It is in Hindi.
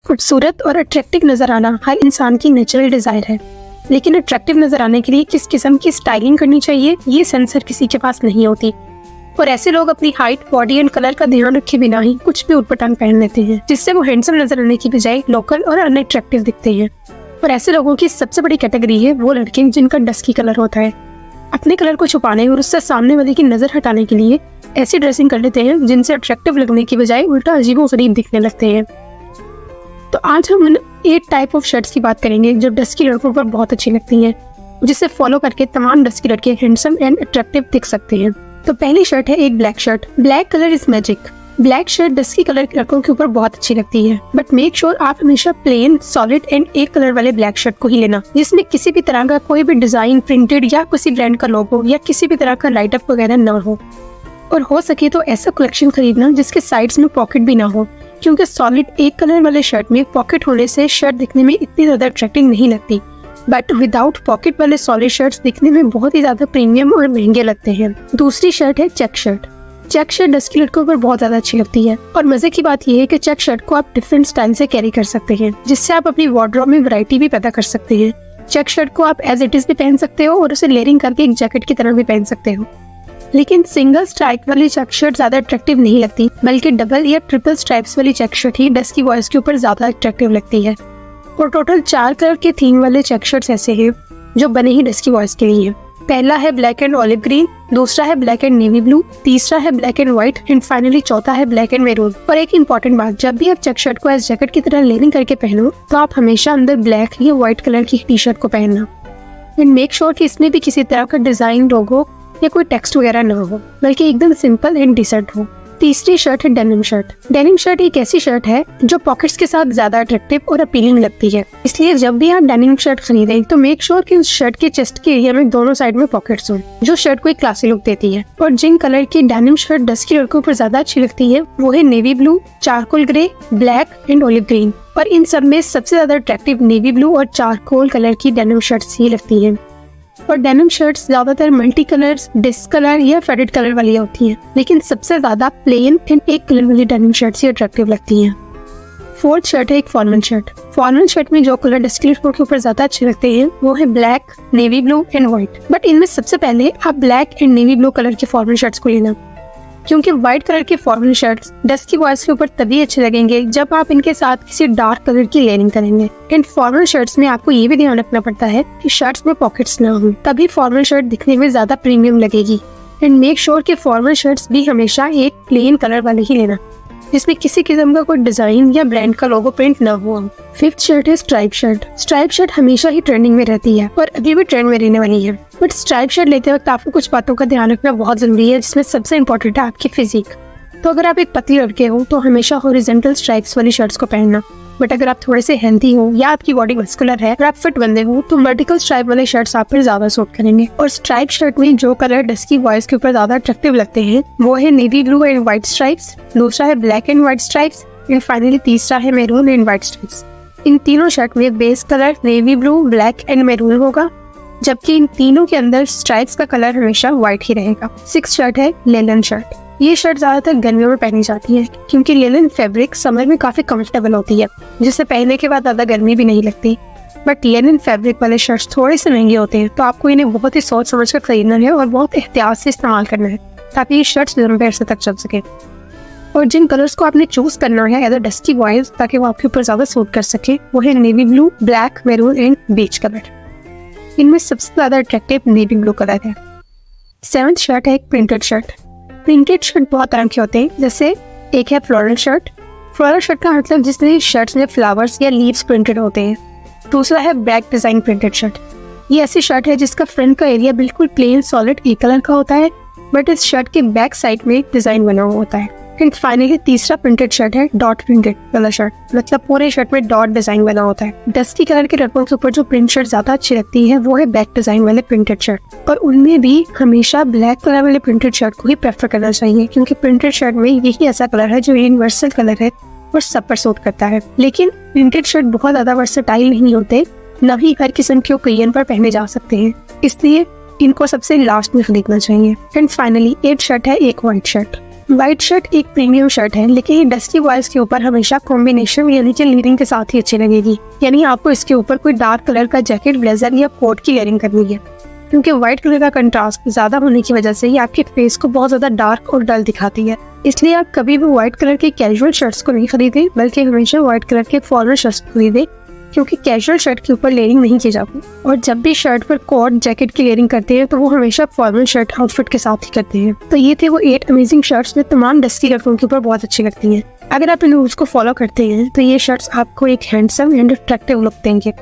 खूबसूरत और अट्रैक्टिव नजर आना हर इंसान की नेचुरल डिजायर है, लेकिन अट्रैक्टिव नजर आने के लिए किस किस्म की स्टाइलिंग करनी चाहिए ये सेंसर किसी के पास नहीं होती। और ऐसे लोग अपनी हाइट, बॉडी एंड कलर का ध्यान रखे बिना ही कुछ भी उटपटांग पहन लेते हैं, जिससे वो हैंडसम नजर आने की बजाय लोकल और अनअट्रैक्टिव दिखते हैं। और ऐसे लोगों की सबसे बड़ी कैटेगरी है वो लड़के जिनका डस्की कलर होता है। अपने कलर को छुपाने और उससे सामने वाले की नजर हटाने के लिए ऐसी ड्रेसिंग कर लेते हैं जिनसे अट्रैक्टिव लगने की बजाय उल्टा अजीबोगरीब दिखने लगते हैं। तो आज हम 8 टाइप ऑफ शर्ट्स की बात करेंगे जो डस्की लड़कों पर बहुत अच्छी लगती हैं, जिसे फॉलो करके तमाम डस्की लड़के हैंडसम एंड अट्रैक्टिव दिख सकते हैं। तो पहली शर्ट है एक black shirt. Black colour is magic. Black shirt dusky colour के लड़कों के ऊपर बहुत अच्छी लगती है, बट मेक श्योर आप हमेशा प्लेन, सॉलिड एंड एक कलर वाले ब्लैक शर्ट को ही लेना, जिसमें किसी भी तरह का कोई भी डिजाइन, प्रिंटेड या किसी ब्रांड का लोगो या किसी भी तरह का लाइट अप वगैरह न हो। और हो सके तो ऐसा कलेक्शन खरीदना जिसके साइड्स में पॉकेट भी ना हो, क्योंकि सॉलिड एक कलर वाले शर्ट में पॉकेट होने से शर्ट दिखने में इतनी ज्यादा अट्रैक्टिव नहीं लगती, बट विदाउट पॉकेट वाले सॉलिड शर्ट्स दिखने में बहुत ही ज्यादा प्रीमियम और महंगे लगते हैं। दूसरी शर्ट है check shirt. Check shirt dusky लड़कों पर बहुत ज्यादा अच्छी लगती है, और मजे की बात यह है कि चेक शर्ट को आप डिफरेंट स्टाइल से कैरी कर सकते हैं, जिससे आप अपनी वार्डरोब में वैरायटी भी पैदा कर सकते हैं। चेक शर्ट को आप एज इट इज भी पहन सकते हो और उसे लेयरिंग करके एक जैकेट की तरह भी पहन सकते हो। लेकिन सिंगल स्ट्राइप वाली चेक शर्ट ज्यादा अट्रैक्टिव नहीं लगती, बल्कि डबल या ट्रिपल स्ट्राइप्स वाली चेक शर्ट ही डस्की बॉयज के ऊपर ज्यादा अट्रैक्टिव लगती है। और टोटल 4 कलर के थीम वाले चेक शर्ट्स ऐसे हैं जो बने ही डस्की बॉयज के लिए। पहला है ब्लैक एंड ऑलिव ग्रीन, दूसरा है ब्लैक एंड नेवी ब्लू, तीसरा है black and white and finally चौथा है ब्लैक एंड मैरून। और एक इम्पॉर्टेंट बात, जब भी आप चेक शर्ट को एज जैकेट की तरह लेयरिंग करके पहनो तो आप हमेशा अंदर ब्लैक या व्हाइट कलर की टी शर्ट को पहनना, एंड मेक श्योर कि इसमें भी किसी तरह का डिजाइन, लोगो या कोई टेक्स्ट वगैरह न हो, बल्कि एकदम सिंपल एंड डिसेंट हो। तीसरी शर्ट है डेनिम शर्ट। डेनिम शर्ट एक ऐसी शर्ट है जो पॉकेट्स के साथ ज्यादा अट्रैक्टिव और अपीलिंग लगती है, इसलिए जब भी आप डेनिम शर्ट खरीदें तो मेक श्योर कि उस शर्ट के चेस्ट के एरिया में दोनों साइड में पॉकेट्स हों, जो शर्ट को एक क्लासी लुक देती है। और जिन कलर की डेनिम शर्ट डस्की लड़कों पर ज्यादा अच्छी लगती है वो है navy blue, charcoal grey, black and olive green. और इन सब में सबसे ज्यादा अट्रैक्टिव नेवी ब्लू और चारकोल कलर की डेनिम शर्ट्स ही लगती है। और डेनिम शर्ट्स ज्यादातर मल्टी कलर्स, डिस्क कलर या फेडेड कलर वाली होती हैं, लेकिन सबसे ज्यादा प्लेन एंड एक कलर वाली डेनिम शर्ट्स ही अट्रैक्टिव लगती हैं। फोर्थ शर्ट है एक फॉर्मल शर्ट। फॉर्मल शर्ट में जो कलर डस्की लड़कों के ऊपर ज्यादा अच्छे लगते हैं वो है black, navy blue and white. But इनमें सबसे पहले आप black and navy blue colour के फॉर्मल शर्ट्स को लेना, क्योंकि व्हाइट कलर के फॉर्मल शर्ट्स डस्की बॉयज के ऊपर तभी अच्छे लगेंगे जब आप इनके साथ किसी डार्क कलर की लेयरिंग करेंगे। इन फॉर्मल शर्ट्स में आपको ये भी ध्यान रखना पड़ता है कि शर्ट्स में पॉकेट्स ना हो, तभी फॉर्मल शर्ट दिखने में ज्यादा प्रीमियम लगेगी। एंड मेक श्योर कि फॉर्मल शर्ट्स भी हमेशा एक प्लेन कलर वाले ही लेना, जिसमें किसी किस्म का कोई डिजाइन या ब्रांड का लोगो प्रिंट ना हो। फिफ्थ शर्ट है स्ट्राइप शर्ट। स्ट्राइप शर्ट हमेशा ही ट्रेंडिंग में रहती है और अभी भी ट्रेंड में रहने वाली है, बट स्ट्राइप शर्ट लेते वक्त आपको कुछ बातों का ध्यान रखना बहुत जरूरी है, जिसमें सबसे इम्पोर्टेंट है आपकी फिजिक। तो अगर आप एक पतली लड़के हो तो हमेशा हॉरिजॉन्टल स्ट्राइप्स वाली शर्ट्स को पहनना, बट अगर आप थोड़े से हेल्दी हो या आपकी बॉडी मस्कुलर है और आप फिट बंदे हो तो वर्टिकल स्ट्राइप वाले शर्ट्स आप पर ज्यादा सूट करेंगे। और स्ट्राइप शर्ट में जो कलर डस्की बॉयज के ऊपर ज्यादा अट्रैक्टिव लगते हैं वो है navy blue and white stripes, दूसरा है black and white stripes and finally तीसरा है मैरून एंड व्हाइट स्ट्राइप्स। इन तीनों शर्ट में base colour navy blue, black and maroon होगा, जबकि इन तीनों के अंदर स्ट्राइप्स का कलर हमेशा व्हाइट ही रहेगा। सिक्स्थ शर्ट है लेलन शर्ट। ये शर्ट ज्यादातर गर्मियों में पहनी जाती है, क्योंकि लेलन फैब्रिक समर में काफी कंफर्टेबल होती है, जिसे पहनने के बाद ज्यादा गर्मी भी नहीं लगती। बट लेलन फैब्रिक वाले शर्ट्स थोड़े से महंगे होते हैं, तो आपको इन्हें बहुत ही सोच समझ कर खरीदना है और बहुत एहतियात से इस्तेमाल करना है, ताकि ये शर्ट्स लंबे अरसे तक चल सके। और जिन कलर्स को आपने चूज करना है एज अ डस्की बॉयज ताकि वो आपके ऊपर ज्यादा सूट कर सके वो है navy blue, black, maroon and beach colour. इनमें सबसे ज्यादा अट्रैक्टिव नेवी ब्लू कलर है। सेवंथ शर्ट है एक प्रिंटेड शर्ट। प्रिंटेड शर्ट बहुत तरह के होते हैं, जैसे एक है फ्लोरल शर्ट। फ्लोरल शर्ट का मतलब जिसमें शर्ट्स में फ्लावर्स या लीव्स प्रिंटेड होते हैं। दूसरा है ब्लैक डिजाइन प्रिंटेड शर्ट। ये ऐसी शर्ट है जिसका फ्रंट का एरिया बिल्कुल प्लेन सॉलिड एक कलर का होता है, बट इस शर्ट के बैक साइड में डिजाइन बना हुआ होता है। एंड फाइनली तीसरा प्रिंटेड शर्ट है डॉट प्रिंटेड वाला शर्ट, मतलब पूरे शर्ट में डॉट डिजाइन बना होता है। डस्की कलर के लड़कों के ऊपर जो प्रिंट शर्ट ज्यादा अच्छी लगती है वो है बैक डिजाइन वाले प्रिंटेड शर्ट, और उनमें भी हमेशा ब्लैक कलर वाले प्रिंटेड शर्ट को ही प्रेफर करना चाहिए, क्योंकि प्रिंटेड शर्ट में यही ऐसा कलर है जो यूनिवर्सल कलर है और सब पर सूट करता है। लेकिन प्रिंटेड शर्ट बहुत ज्यादा वर्सेटाइल नहीं होते, न ही हर किस्म के ओकेजन पर पहने जा सकते हैं, इसलिए इनको सबसे लास्ट में खरीदना चाहिए। एंड फाइनली 8th शर्ट है एक व्हाइट शर्ट। व्हाइट शर्ट एक प्रीमियम शर्ट है, लेकिन ये डस्टी बॉयज के ऊपर हमेशा कॉम्बिनेशन यानी कि लेयरिंग के साथ ही अच्छी लगेगी। यानी आपको इसके ऊपर कोई डार्क कलर का जैकेट, ब्लेजर या कोट की लेयरिंग करनी है, क्योंकि व्हाइट कलर का कंट्रास्ट ज्यादा होने की वजह से ये आपके फेस को बहुत ज्यादा डार्क और डल दिखाती है। इसलिए आप कभी भी व्हाइट कलर के कैजुअल शर्ट्स को नहीं खरीदें, बल्कि हमेशा व्हाइट कलर के फॉर्मल शर्ट्स खरीदें, क्योंकि कैजुअल शर्ट के ऊपर लेयरिंग नहीं की जाती। और जब भी शर्ट पर कोट, जैकेट की लेयरिंग करते हैं तो वो हमेशा फॉर्मल शर्ट आउटफिट के साथ ही करते हैं। तो ये थे वो 8 अमेजिंग शर्ट्स जो तमाम डस्टी लड़कों के ऊपर बहुत अच्छी लगती हैं। अगर आप इन रूल्स को फॉलो करते हैं तो ये शर्ट्स आपको एक हैंडसम एंड अट्रैक्टिव लुक देंगे।